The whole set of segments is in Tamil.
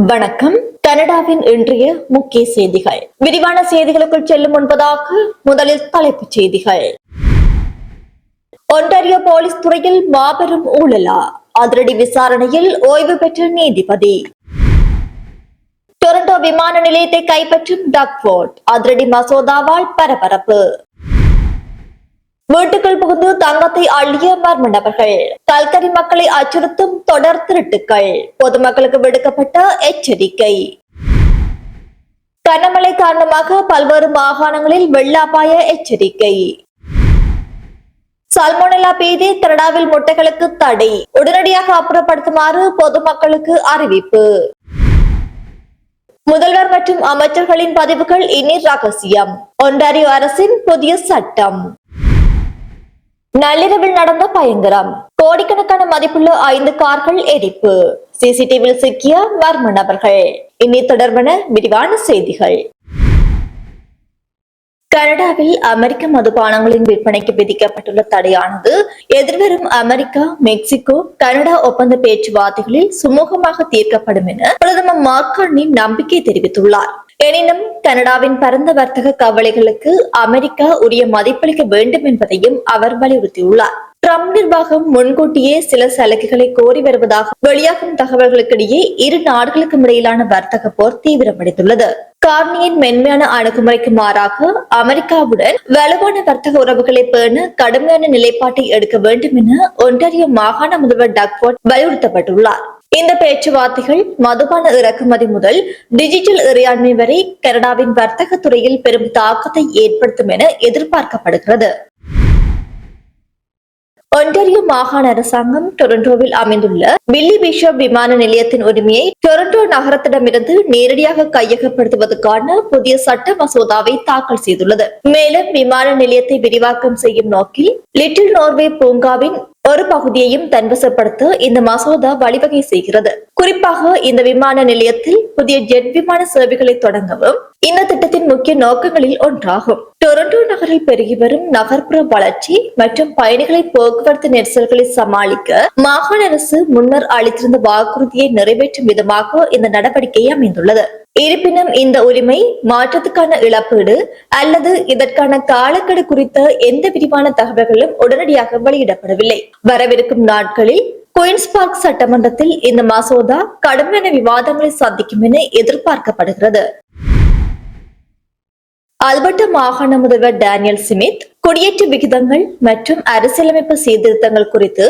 வணக்கம். கனடாவின் இன்றைய முக்கிய செய்திகள். விரிவான செய்திகளுக்குள் செல்லும் முன்பதாக முதலில் தலைப்புச் செய்திகள். ஒன்டாரியோ போலீஸ் துறையில் மாபெரும் ஊழலா? அதிரடி விசாரணையில் ஓய்வு பெற்ற நீதிபதி. டொரண்டோ விமான நிலையத்தை கைப்பற்றும் டக்ஃபோர்ட். அதிரடி மசோதாவால் பரபரப்பு. வீட்டுக்குள் புகுந்து தங்கத்தை அள்ளிய மர்ம நபர்கள். கல்கரி மக்களை அச்சுறுத்தும் தொடர் திருட்டுக்கள். பொதுமக்களுக்கு விடுக்கப்பட்ட எச்சரிக்கை. கனமழை காரணமாக பல்வேறு மாகாணங்களில் வெள்ள அபாய எச்சரிக்கை. சல்மோனெல்லா பீதி கனடாவில் முட்டைகளுக்கு தடை. உடனடியாக அப்புறப்படுத்துமாறு பொதுமக்களுக்கு அறிவிப்பு. முதல்வர் மற்றும் அமைச்சர்களின் பதிவுகள் இனி ரகசியம். ஒன்டாரியோ அரசின் புதிய சட்டம். நள்ளிரவில் நடந்த பயங்கரம். கோடிக்கணக்கான மதிப்புள்ள 5 கார்கள் எரிப்பு. சிசிடிவியில் சிக்கிய மர்ம நபர்கள். இனி தொடர்பான விரிவான செய்திகள். கனடாவில் அமெரிக்க மதுபானங்களின் விற்பனைக்கு விதிக்கப்பட்டுள்ள தடையானது எதிர்வரும் அமெரிக்கா, மெக்சிகோ, கனடா ஒப்பந்த பேச்சுவார்த்தைகளில் சுமூகமாக தீர்க்கப்படும் என பிரதமர் மார்க் கார்னி நம்பிக்கை தெரிவித்துள்ளார். எனினும் கனடாவின் பரந்த வர்த்தக கவலைகளுக்கு அமெரிக்கா உரிய மதிப்பளிக்க வேண்டும் என்பதையும் அவர் வலியுறுத்தியுள்ளார். ட்ரம்ப் நிர்வாகம் முன்கூட்டியே சில சலுகைகளை கோரி வருவதாக வெளியாகும் தகவல்களுக்கிடையே இரு நாடுகளுக்கும் இடையிலான வர்த்தக போர் தீவிரமடைந்துள்ளது. கார்னியின் மென்மையான அணுகுமுறைக்கு மாறாக அமெரிக்காவுடன் வலுவான வர்த்தக உறவுகளை பேண கடுமையான நிலைப்பாட்டை எடுக்க வேண்டும் என ஒன்டாரியோ மாகாண முதல்வர் டக்ஃபோர்ட் வலியுறுத்தப்பட்டுள்ளார். இந்த பேச்சுவார்த்தைகள் மதுபான இறக்குமதி முதல் டிஜிட்டல் இறையாண்மை வரை கனடாவின் வர்த்தக துறையில் பெரும் தாக்கத்தை ஏற்படுத்தும் என எதிர்பார்க்கப்படுகிறது. ஒன்டாரியோ மாகாண அரசாங்கம் டொரண்டோவில் அமைந்துள்ள வில்லி பிஷப் விமான நிலையத்தின் உரிமையை டொரண்டோ நகரத்திடமிருந்து நேரடியாக கையகப்படுத்துவதற்கான புதிய சட்ட மசோதாவை தாக்கல் செய்துள்ளது. மேலும் விமான நிலையத்தை விரிவாக்கம் செய்யும் நோக்கில் லிட்டில் நோர்வே பூங்காவின் ஒரு பகுதியையும் தன்வசப்படுத்த இந்த மசோதா வழிவகை செய்கிறது. குறிப்பாக இந்த விமான நிலையத்தில் புதிய ஜெட் விமான சேவைகளை தொடங்கவும் இந்த திட்டத்தின் முக்கிய நோக்கங்களில் ஒன்றாகும். டொரண்டோ நகரில் பெருகி வரும் நகர்ப்புற வளர்ச்சி மற்றும் பயணிகளை போக்குவரத்து நெரிசல்களை சமாளிக்க மாகாண அரசு முன்னர் அளித்திருந்த வாக்குறுதியை நிறைவேற்றும் விதமாக இந்த நடவடிக்கை அமைந்துள்ளது. இருப்பினும் இந்த உரிமை மாற்றத்துக்கான இழப்பீடு அல்லது இதற்கான காலக்கெடு குறித்த எந்த விரிவான தகவல்களும் உடனடியாக வெளியிடப்படவில்லை. வரவிருக்கும் நாட்களில் குயின்ஸ் பார்க் சட்டமன்றத்தில் இந்த மசோதா கடுமையான விவாதங்களை சந்திக்கும் என எதிர்பார்க்கப்படுகிறது. அல்பர்டா மாகாண முதல்வர் டேனியல் ஸ்மித் குடியேற்ற விகிதங்கள் மற்றும் அரசியலமைப்பு சீர்திருத்தங்கள் குறித்து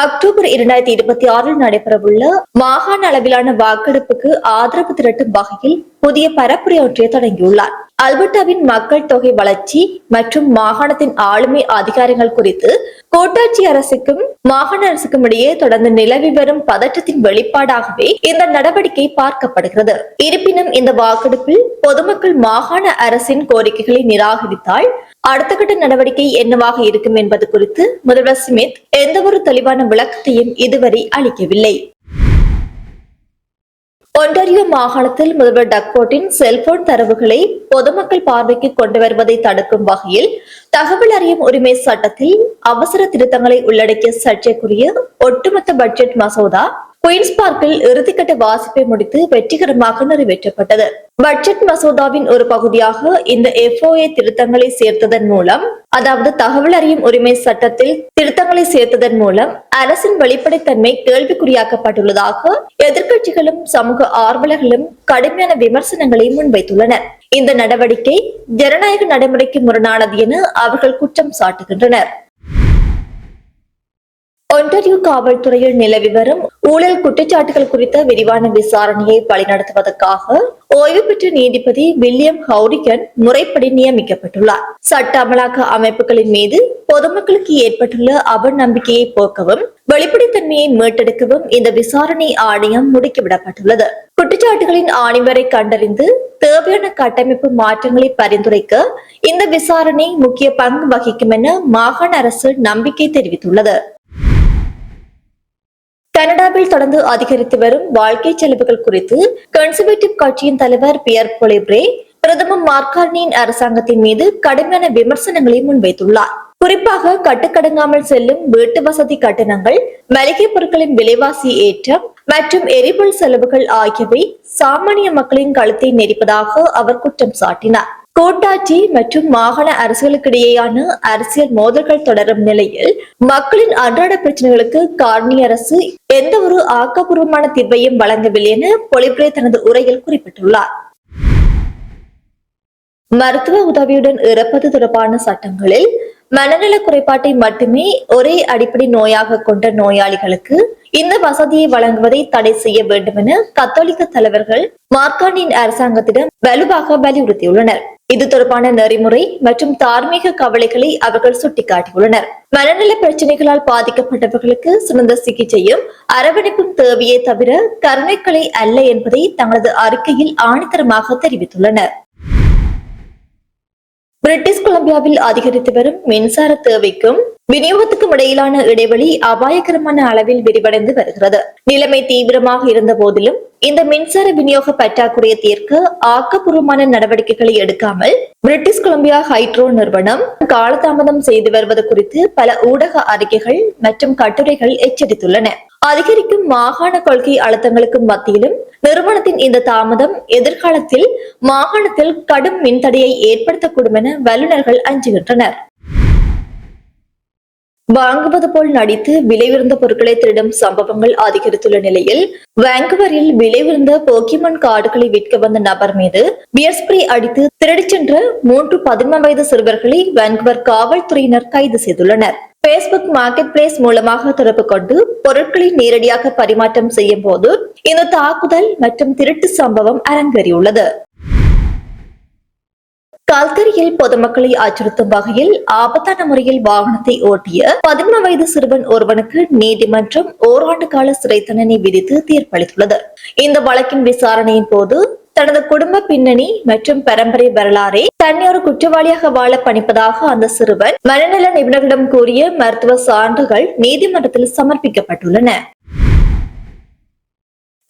அக்டோபர் 2026 நடைபெறவுள்ள மாகாண அளவிலான வாக்கெடுப்புக்கு ஆதரவு திரட்டும் வகையில் புதிய பரப்புரை ஒன்றை தொடங்கியுள்ளார். அல்பர்டாவின் மக்கள் தொகை வளர்ச்சி மற்றும் மாகாணத்தின் ஆளுமை அதிகாரங்கள் குறித்து கூட்டாட்சி அரசுக்கும் மாகாண அரசுக்கும் இடையே தொடர்ந்து நிலவி வரும் பதற்றத்தின் வெளிப்பாடாகவே இந்த நடவடிக்கை பார்க்கப்படுகிறது. இருப்பினும் இந்த வாக்கெடுப்பில் பொதுமக்கள் மாகாண அரசின் கோரிக்கைகளை நிராகரித்தால் அடுத்த கட்ட நடவடிக்கை என்னவாக இருக்கும் என்பது குறித்து முதல்வர் ஸ்மித் எந்தவொரு தெளிவான விளக்கத்தையும் இதுவரை அளிக்கவில்லை. ஒன்டாரியோ மாகாணத்தில் முதல்வர் டக்ஃபோர்ட்டின் செல்போன் தரவுகளை பொதுமக்கள் பார்வைக்கு கொண்டு வருவதை தடுக்கும் வகையில் தகவல் அறியும் உரிமை சட்டத்தில் அவசர திருத்தங்களை உள்ளடக்கிய சர்ச்சைக்குரிய ஒட்டுமொத்த பட்ஜெட் மசோதா குயின்ஸ் பார்க்கில் இறுதிக்கட்ட வாசிப்பை முடித்து வெற்றிகரமாக நிறைவேற்றப்பட்டது. பட்ஜெட் மசோதாவின் ஒரு பகுதியாக இந்த FOA திருத்தங்களை சேர்த்ததன் மூலம், அதாவது தகவல் அறியும் உரிமை சட்டத்தில் திருத்தங்களை சேர்த்ததன் மூலம் அரசின் வெளிப்படைத்தன்மை கேள்விக்குறியாக்கப்பட்டுள்ளதாக எதிர்க்கட்சிகளும் சமூக ஆர்வலர்களும் கடுமையான விமர்சனங்களை முன்வைத்துள்ளனர். இந்த நடவடிக்கை ஜனநாயக நடைமுறைக்கு முரணானது என அவர்கள் குற்றம் சாட்டுகின்றனர். ஒன்டாரியோ காவல்துறையில் நிலவி வரும் ஊழல் குற்றச்சாட்டுகள் குறித்த விரிவான விசாரணையை வழிநடத்துவதற்காக ஓய்வு பெற்ற நீதிபதி வில்லியம் ஹவுரிகன் முறைப்படி நியமிக்கப்பட்டுள்ளார். சட்ட அமலாக்க அமைப்புகளின் மீது பொதுமக்களுக்கு ஏற்பட்டுள்ள அவநம்பிக்கையை போக்கவும் வெளிப்படைத்தன்மையை மீட்டெடுக்கவும் இந்த விசாரணை ஆணையம் முடுக்கிவிடப்பட்டுள்ளது. குற்றச்சாட்டுகளின் ஆணிவரை கண்டறிந்து தேவையான கட்டமைப்பு மாற்றங்களை பரிந்துரைக்க இந்த விசாரணை முக்கிய பங்கு வகிக்கும் என மாகாண அரசு நம்பிக்கை தெரிவித்துள்ளது. கனடாவில் தொடர்ந்து அதிகரித்து வரும் வாழ்க்கை செலவுகள் குறித்து கன்சர்வேட்டிவ் கட்சியின் தலைவர் பியர் பொலிப்ரே பிரதமர் மார்க் கார்னியின் அரசாங்கத்தின் மீது கடுமையான விமர்சனங்களை முன்வைத்துள்ளார். குறிப்பாக கட்டுக்கடங்காமல் செல்லும் வீட்டு வசதி கட்டணங்கள், மளிகை பொருட்களின் விலைவாசி ஏற்றம், மற்றும் எரிபொருள் செலவுகள் ஆகியவை சாமானிய மக்களின் கழுத்தை நெரிப்பதாக அவர் குற்றம் சாட்டினார். கூட்டாட்சி மற்றும் மாகாண அரசுகளுக்கிடையேயான அரசியல் மோதல்கள் தொடரும் நிலையில் மக்களின் அன்றாட பிரச்சனைகளுக்கு கார்னி அரசு எந்த ஒரு ஆக்கப்பூர்வமான தீர்வையும் வழங்கவில்லை என பொலிப்ரே தனது உரையில் குறிப்பிட்டுள்ளார். மருத்துவ உதவியுடன் இறப்பது தொடர்பான சட்டங்களில் மனநல குறைபாட்டை மட்டுமே ஒரே அடிப்படை நோயாக கொண்ட நோயாளிகளுக்கு இந்த வசதியை வழங்குவதை தடை செய்ய வேண்டும் என கத்தோலிக்க தலைவர்கள் மார்க்காண்டின் அரசாங்கத்திடம் வலுவாக வலியுறுத்தியுள்ளனர். இது தொடர்பான நெறிமுறை மற்றும் தார்மீக கவலைகளை அவர்கள் சுட்டிக்காட்டியுள்ளனர். மனநல பிரச்சனைகளால் பாதிக்கப்பட்டவர்களுக்கு சிறந்த சிகிச்சையும் அரவணைப்பும் தேவையே தவிர கருணைகளை அல்ல என்பதை தங்களது அறிக்கையில் ஆணித்தரமாக தெரிவித்துள்ளனர். பிரிட்டிஷ் கொலம்பியாவில் அதிகரித்து வரும் மின்சார தேவைக்கும் விநியோகத்துக்கும் இடையிலான இடைவெளி அபாயகரமான அளவில் விரிவடைந்து வருகிறது. நிலைமை தீவிரமாக இருந்த போதிலும் இந்த மின்சார விநியோக பற்றாக்குறையை தீர்க்க ஆக்கப்பூர்வமான நடவடிக்கைகளை எடுக்காமல் பிரிட்டிஷ் கொலம்பியா ஹைட்ரோ நிறுவனம் காலதாமதம் செய்து வருவது குறித்து பல ஊடக அறிக்கைகள் மற்றும் கட்டுரைகள் எச்சரித்துள்ளன. அதிகரிக்கும் மாகாண கொள்கை அழுத்தங்களுக்கு மத்தியிலும் நிறுவனத்தின் இந்த தாமதம் எதிர்காலத்தில் மாகாணத்தில் கடும் மின்தடையை ஏற்படுத்தக்கூடும் என வல்லுநர்கள் அஞ்சுகின்றனர். வாங்குவது போல் நடித்து விலை உயர்ந்த பொருட்களை திருடும் சம்பவங்கள் அதிகரித்துள்ள நிலையில் வாங்குவரில் விலை உயர்ந்த போக்கிமான் கார்டுகளை விற்க வந்த நபர் மீது பியர் ஸ்ப்ரே அடித்து திருடிச் சென்ற 3 11 வயது சிறுவர்களை வாங்குவர் காவல்துறையினர் கைது செய்துள்ளனர். பேஸ்புக் மார்க்கெட் பிளேஸ் மூலமாக தொடர்பு கொண்டு பொருட்களை நேரடியாக பரிமாற்றம் செய்யும் போது இந்த தாக்குதல் மற்றும் திருட்டு சம்பவம் அரங்கேறியுள்ளது. கல்கரியில் பொதுமக்களை அச்சுறுத்தும் வகையில் ஆபத்தான முறையில் வாகனத்தை ஓட்டிய 11 வயது சிறுவன் ஒருவனுக்கு நீதிமன்றம் ஓராண்டு கால சிறை தண்டனை விதித்து தீர்ப்பளித்துள்ளது. இந்த வழக்கின் விசாரணையின் போது தனது குடும்ப பின்னணி மற்றும் பரம்பரை வரலாறை தன்னை ஒரு குற்றவாளியாக வாழ பணிப்பதாக அந்த சிறுவன் மனநல நிபுணர்களிடம் கூறிய மருத்துவ சான்றுகள் நீதிமன்றத்தில் சமர்ப்பிக்கப்பட்டுள்ளன.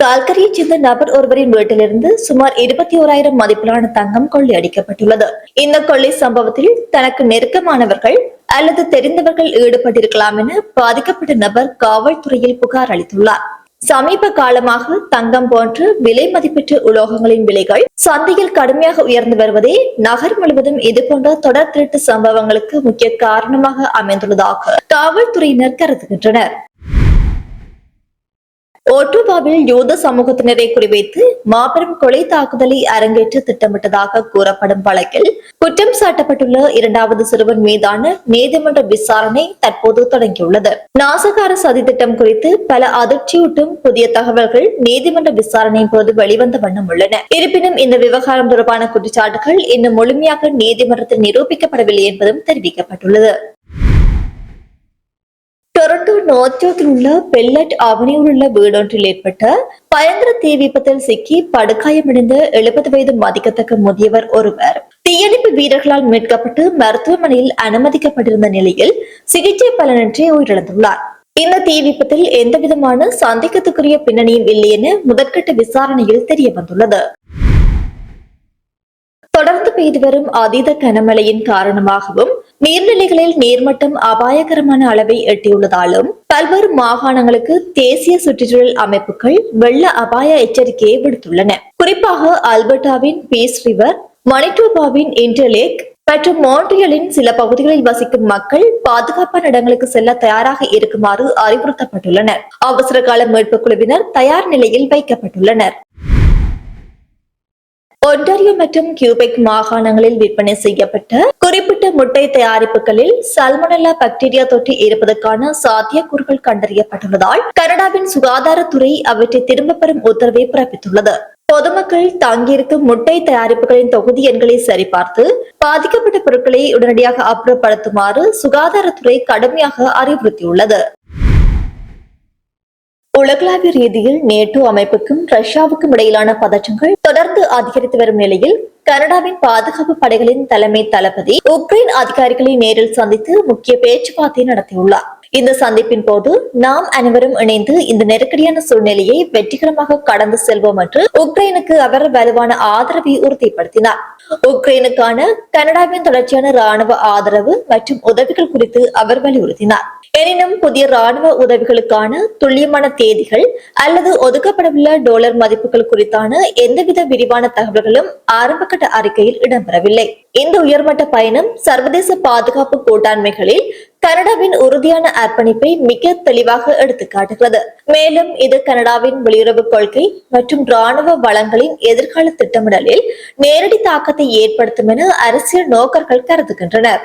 கல்கரியைச் சேர்ந்த நபர் ஒருவரின் வீட்டிலிருந்து சுமார் 21,000 மதிப்பிலான தங்கம் கொள்ளையடிக்கப்பட்டுள்ளது. இந்த கொள்ளை சம்பவத்தில் தனக்கு நெருக்கமானவர்கள் அல்லது தெரிந்தவர்கள் ஈடுபட்டிருக்கலாம் என பாதிக்கப்பட்ட நபர் காவல்துறையில் புகார் அளித்துள்ளார். சமீப காலமாக தங்கம் போன்ற விலை மதிப்பீட்டு உலோகங்களின் விலைகள் சந்தையில் கடுமையாக உயர்ந்து வருவதே நகர் முழுவதும் இதுபோன்ற தொடர் திருட்டு சம்பவங்களுக்கு முக்கிய காரணமாக அமைந்துள்ளதாக காவல்துறையினர் கருதுகின்றனர். ஓட்டோவாவில் யூத சமூகத்தினரை குறிவைத்து மாபெரும் கொலை தாக்குதலை அரங்கேற்ற திட்டமிட்டதாக கூறப்படும் வழக்கில் குற்றம் சாட்டப்பட்டுள்ள 2வது சிறுவன் மீதான நீதிமன்ற விசாரணை தற்போது தொடங்கியுள்ளது. நாசகார சதி திட்டம் குறித்து பல அதிர்ச்சியூட்டும் புதிய தகவல்கள் நீதிமன்ற விசாரணையின் போது வெளிவந்த வண்ணம் உள்ளன. இருப்பினும் இந்த விவகாரம் தொடர்பான குற்றச்சாட்டுகள் இன்னும் முழுமையாக நீதிமன்றத்தில் நிரூபிக்கப்படவில்லை என்பதும் தெரிவிக்கப்பட்டுள்ளது. டொரண்டோ நோர்த்யோக்கில் உள்ள பெல்லட் அவனியில் உள்ள வீடொன்றில் ஏற்பட்ட பயங்கர தீ விபத்தில் சிக்கி படுகாயமடைந்த 70 வயது மதிக்கத்தக்க முதியவர் ஒருவர் தீயணைப்பு வீரர்களால் மீட்கப்பட்டு மருத்துவமனையில் அனுமதிக்கப்பட்டிருந்த நிலையில் சிகிச்சை பலனின்றி உயிரிழந்துள்ளார். இந்த தீ விபத்தில் எந்தவிதமான சந்தேகத்துக்குரிய பின்னணியும் இல்லை என முதற்கட்ட விசாரணையில் தெரிய வந்துள்ளது. தொடர்ந்து பெய்து வரும் அதீத கனமழையின் காரணமாகவும் நீர்நிலைகளில் நீர்மட்டம் அபாயகரமான அளவை எட்டியுள்ளதாலும் பல்வேறு மாகாணங்களுக்கு தேசிய சுற்றுச்சூழல் அமைப்புகள் வெள்ள அபாய எச்சரிக்கையை விடுத்துள்ளன. குறிப்பாக அல்பர்டாவின் பீஸ் ரிவர், மணிட்டோபாவின் இன்டர்லேக் மற்றும் மான்ட்ரியலின் சில பகுதிகளில் வசிக்கும் மக்கள் பாதுகாப்பான இடங்களுக்கு செல்ல தயாராக இருக்குமாறு அறிவுறுத்தப்பட்டுள்ளனர். அவசர கால மீட்பு குழுவினர் தயார் நிலையில் வைக்கப்பட்டுள்ளனர். ஒன்டாரியோ மற்றும் கியூபெக் மாகாணங்களில் விற்பனை செய்யப்பட்ட குறிப்பிட்ட முட்டை தயாரிப்புகளில் சல்மனெல்லா பாக்டீரியா தொற்று இருப்பதற்கான சாத்தியக்கூறுகள் கண்டறியப்பட்டுள்ளதால் கனடாவின் சுகாதாரத்துறை அவற்றை திரும்பப் பெறும் உத்தரவை பிறப்பித்துள்ளது. பொதுமக்கள் தங்கியிருக்கும் முட்டை தயாரிப்புகளின் தொகுதி எண்களை சரிபார்த்து பாதிக்கப்பட்ட பொருட்களை உடனடியாக அப்புறப்படுத்துமாறு சுகாதாரத்துறை கடுமையாக அறிவுறுத்தியுள்ளது. உலகளாவிய ரீதியில் நேட்டோ அமைப்புக்கும் ரஷ்யாவுக்கும் இடையிலான பதற்றங்கள் தொடர்ந்து அதிகரித்து வரும் நிலையில் கனடாவின் பாதுகாப்பு படைகளின் தலைமை தளபதி உக்ரைன் அதிகாரிகளை நேரில் சந்தித்து முக்கிய பேச்சுவார்த்தை நடத்தியுள்ளார். இந்த சந்திப்பின் போது நாம் அனைவரும் இணைந்து இந்த நெருக்கடியான சூழ்நிலையை வெற்றிகரமாக கடந்து செல்வோம் என்று உக்ரைனுக்கு அவர் வலுவான ஆதரவை உறுதிப்படுத்தினார். உக்ரைனுக்கான கனடாவின் தொடர்ச்சியான ராணுவ ஆதரவு மற்றும் உதவிகள் குறித்து அவர் வலியுறுத்தினார். எனினும் புதிய ராணுவ உதவிகளுக்கான துல்லியமான தேதிகள் அல்லது ஒதுக்கப்படவுள்ள டாலர் மதிப்புகள் குறித்தான எந்தவித விரிவான தகவல்களும் ஆரம்பகட்ட அறிக்கையில் இடம்பெறவில்லை. இந்த உயர்மட்ட பயணம் சர்வதேச பாதுகாப்பு கூட்டாண்மைகளில் கனடாவின் உறுதியான அர்ப்பணிப்பை மிக தெளிவாக எடுத்துக்காட்டுகிறது. மேலும் இது கனடாவின் வெளியுறவு கொள்கை மற்றும் ராணுவ வளங்களின் எதிர்கால திட்டமிடலில் நேரடி தாக்கத்தை ஏற்படுத்தும் என அரசியல் நோக்கர்கள் கருதுகின்றனர்.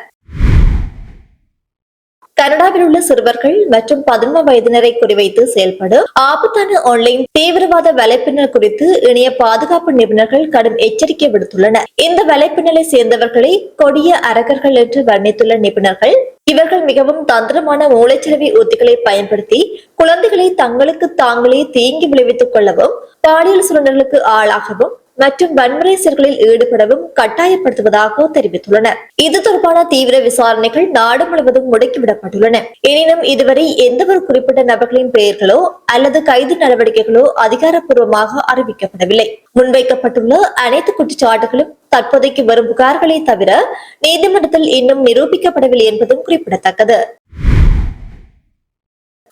கனடாவில் உள்ள சிறுவர்கள் மற்றும் 11 வயதினரை குறிவைத்து செயல்படும் ஆபத்தான ஆன்லைன் தீவிரவாத வலைப்பின்னல் குறித்து இணைய பாதுகாப்பு நிபுணர்கள் கடும் எச்சரிக்கை விடுத்துள்ளனர். இந்த வலைப்பின்னலை சேர்ந்தவர்களை கொடிய அரக்கர்கள் என்று வர்ணித்துள்ள நிபுணர்கள், இவர்கள் மிகவும் தந்திரமான மூளைச்சலவை உத்திகளை பயன்படுத்தி குழந்தைகளை தங்களுக்கு தாங்களே தீங்கி விளைவித்துக் கொள்ளவும், பாலியல் சுரண்டலுக்கு ஆளாகவும் மற்றும் வன்முறை செயல்களில் ஈடுபடவும் கட்டாயப்படுத்துவதாக தெரிவித்துள்ளனர். இது தொடர்பான தீவிர விசாரணைகள் நாடு முழுவதும் முடக்கிவிடப்பட்டுள்ளன. எனினும் இதுவரை எந்த ஒரு குறிப்பிட்ட நபர்களின் பெயர்களோ அல்லது கைது நடவடிக்கைகளோ அதிகாரப்பூர்வமாக அறிவிக்கப்படவில்லை. முன்வைக்கப்பட்டுள்ள அனைத்து குற்றச்சாட்டுகளும் தற்போதைக்கு வரும் புகார்களை தவிர நீதிமன்றத்தில் இன்னும் நிரூபிக்கப்படவில்லை என்பதும் குறிப்பிடத்தக்கது.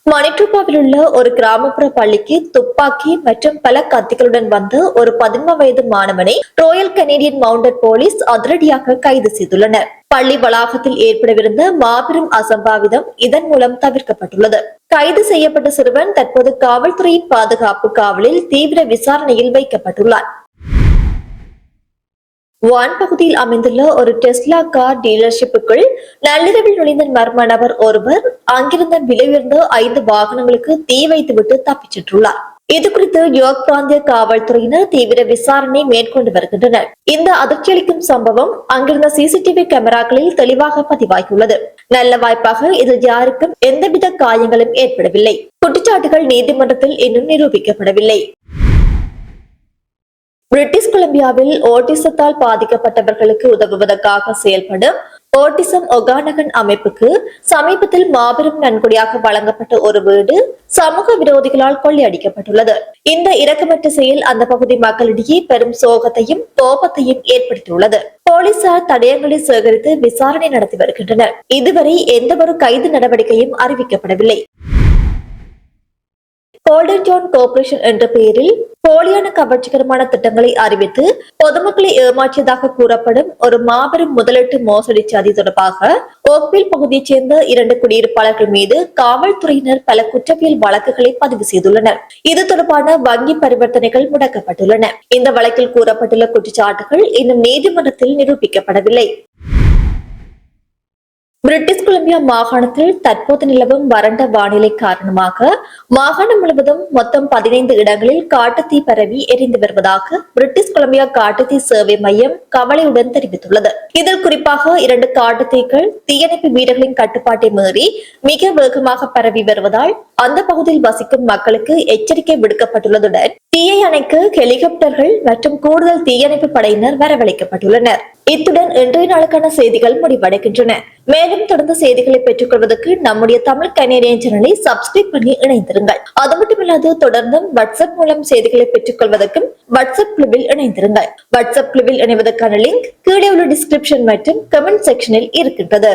மணிட்டோபாவில் உள்ள ஒரு கிராமப்புற பள்ளிக்கு துப்பாக்கி மற்றும் பல கத்திகளுடன் வந்த ஒரு 11 வயது மாணவனை ராயல் கனேடியன் மவுண்டட் போலீஸ் அதிரடியாக கைது செய்துள்ளனர். பள்ளி வளாகத்தில் ஏற்படவிருந்த மாபெரும் அசம்பாவிதம் இதன் மூலம் தவிர்க்கப்பட்டுள்ளது. கைது செய்யப்பட்ட சிறுவன் தற்போது காவல்துறையின் பாதுகாப்பு காவலில் தீவிர விசாரணையில் வைக்கப்பட்டுள்ளார். வான் பகுதியில் அமைந்துள்ள ஒரு டெஸ்லா கார் டீலர்ஷிப்புக்குள் நள்ளிரவில் நுழைந்த மர்ம நபர் ஒருவர் அங்கிருந்த விலை உயர்ந்த 5 வாகனங்களுக்கு தீ வைத்துவிட்டு தப்பிச் சென்றுள்ளார். இது குறித்து யோர்க் பிராந்திய காவல்துறையினர் தீவிர விசாரணை மேற்கொண்டு வருகின்றனர். இந்த அதிர்ச்சியளிக்கும் சம்பவம் அங்கிருந்த சிசிடிவி கேமராக்களில் தெளிவாக பதிவாகியுள்ளது. நல்ல வாய்ப்பாக இதில் யாருக்கும் எந்தவித காயங்களும் ஏற்படவில்லை. குற்றச்சாட்டுகள் நீதிமன்றத்தில் இன்னும் நிரூபிக்கப்படவில்லை. பிரிட்டிஷ் கொலம்பியாவில் ஓட்டிசத்தால் பாதிக்கப்பட்டவர்களுக்கு உதவுவதற்காக செயல்படும் ஓட்டிசம் ஒகானகன் அமைப்புக்கு சமீபத்தில் மாபெரும் நன்கொடையாக வழங்கப்பட்ட ஒரு வீடு சமூக விரோதிகளால் கொள்ளையடிக்கப்பட்டுள்ளது. இந்த இரக்கமற்ற செயல் அந்த பகுதி மக்களிடையே பெரும் சோகத்தையும் கோபத்தையும் ஏற்படுத்தியுள்ளது. போலீசார் தடயங்களை சேகரித்து விசாரணை நடத்தி வருகின்றனர். இதுவரை எந்த ஒரு கைது நடவடிக்கையும் அறிவிக்கப்படவில்லை. கோல்டன் ஜோன் கார்ப்பரேஷன் என்ற பெயரில் போலியான கவர்ச்சிகரமான திட்டங்களை அறிவித்து பொதுமக்களை ஏமாற்றியதாக கூறப்படும் ஒரு மாபெரும் முதலீட்டு மோசடி சதி தொடர்பாக ஓக்வில் பகுதியைச் சேர்ந்த 2 குடியிருப்பாளர்கள் மீது காவல்துறையினர் பல குற்றவியல் வழக்குகளை பதிவு செய்துள்ளனர். இது தொடர்பான வங்கி பரிவர்த்தனைகள் முடக்கப்பட்டுள்ளன. இந்த வழக்கில் கூறப்பட்டுள்ள குற்றச்சாட்டுகள் இன்னும் நீதிமன்றத்தில் நிரூபிக்கப்படவில்லை. பிரிட்டிஷ் கொலம்பியா மாகாணத்தில் தற்போது நிலவும் வறண்ட வானிலை காரணமாக மாகாணம் முழுவதும் மொத்தம் 15 இடங்களில் காட்டுத்தீ பரவி எரிந்து வருவதாக பிரிட்டிஷ் கொலம்பியா காட்டுத்தீ சேவை மையம் கவலையுடன் தெரிவித்துள்ளது. இதில் குறிப்பாக 2 காட்டுத்தீக்கள் தீயணைப்பு வீரர்களின் கட்டுப்பாட்டை மீறி மிக வேகமாக பரவி வருவதால் அந்த பகுதியில் வசிக்கும் மக்களுக்கு எச்சரிக்கை விடுக்கப்பட்டுள்ளதுடன் தீயை அணைக்க ஹெலிகாப்டர்கள் மற்றும் கூடுதல் தீயணைப்பு படையினர் வரவழைக்கப்பட்டுள்ளனர். இத்துடன் இன்றைய நாளுக்கான செய்திகள் முடிவடைகின்றன. மேலும் தொடர்ந்து செய்திகளை பெற்றுக் கொள்வதற்கு நம்முடைய தமிழ் கனேடியன் சேனலை சப்ஸ்கிரைப் பண்ணி இணைந்திருங்கள். அது மட்டுமில்லாது தொடர்ந்தும் வாட்ஸ்அப் மூலம் செய்திகளை பெற்றுக் கொள்வதற்கும் வாட்ஸ்அப் குழுவில் இணைந்திருங்கள். வாட்ஸ்அப் குழுவில் இணைவதற்கான லிங்க் கீழே உள்ள டிஸ்கிரிப்ஷன் மற்றும் கமெண்ட் செக்ஷனில் இருக்கின்றது.